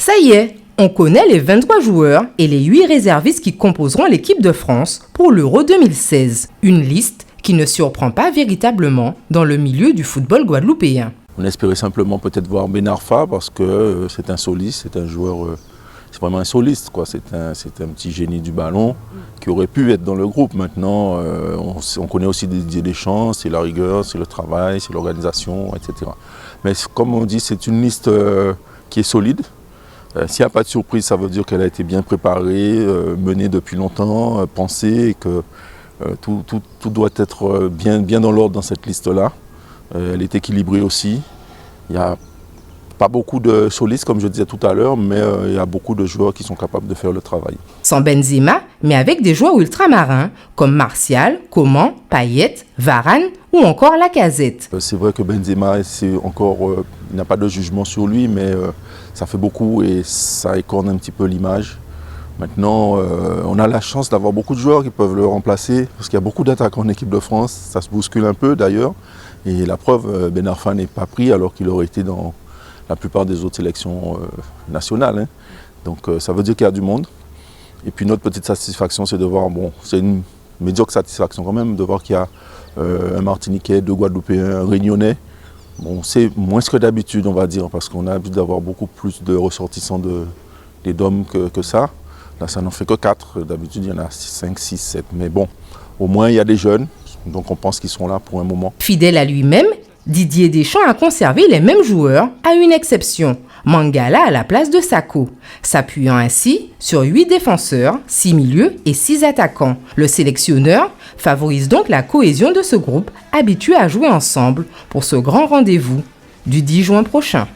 Ça y est, on connaît les 23 joueurs et les 8 réservistes qui composeront l'équipe de France pour l'Euro 2016. Une liste qui ne surprend pas véritablement dans le milieu du football guadeloupéen. On espérait simplement peut-être voir Ben Arfa parce que c'est un soliste, c'est un joueur, c'est vraiment un soliste, quoi. C'est un petit génie du ballon qui aurait pu être dans le groupe. Maintenant, on connaît aussi Didier Deschamps, c'est la rigueur, c'est le travail, c'est l'organisation, etc. Mais comme on dit, c'est une liste qui est solide. S'il n'y a pas de surprise, ça veut dire qu'elle a été bien préparée, menée depuis longtemps, pensée, et que tout doit être bien dans l'ordre dans cette liste-là. Elle est équilibrée aussi. Il n'y a pas beaucoup de solistes, comme je disais tout à l'heure, mais il y a beaucoup de joueurs qui sont capables de faire le travail. Sans Benzema, mais avec des joueurs ultramarins comme Martial, Coman, Payet, Varane ou encore Lacazette. C'est vrai que Benzema, il n'a pas de jugement sur lui, mais ça fait beaucoup et ça écorne un petit peu l'image. Maintenant, on a la chance d'avoir beaucoup de joueurs qui peuvent le remplacer, parce qu'il y a beaucoup d'attaquants en équipe de France. Ça se bouscule un peu d'ailleurs. Et la preuve, Ben Arfa n'est pas pris alors qu'il aurait été dans la plupart des autres sélections nationales. Hein. Donc ça veut dire qu'il y a du monde. Et puis notre petite satisfaction, c'est de voir, bon, c'est une médiocre satisfaction quand même, de voir qu'il y a un Martiniquais, 2 Guadeloupéens, un Réunionnais. Bon, c'est moins que d'habitude, on va dire, parce qu'on a l'habitude d'avoir beaucoup plus de ressortissants des DOM que ça. Là, ça n'en fait que 4. D'habitude, il y en a 5, 6, 7. Mais bon, au moins, il y a des jeunes. Donc, on pense qu'ils seront là pour un moment. Fidèle à lui-même, Didier Deschamps a conservé les mêmes joueurs, à une exception. Mangala à la place de Sakho, s'appuyant ainsi sur 8 défenseurs, 6 milieux et 6 attaquants. Le sélectionneur favorise donc la cohésion de ce groupe habitué à jouer ensemble pour ce grand rendez-vous du 10 juin prochain.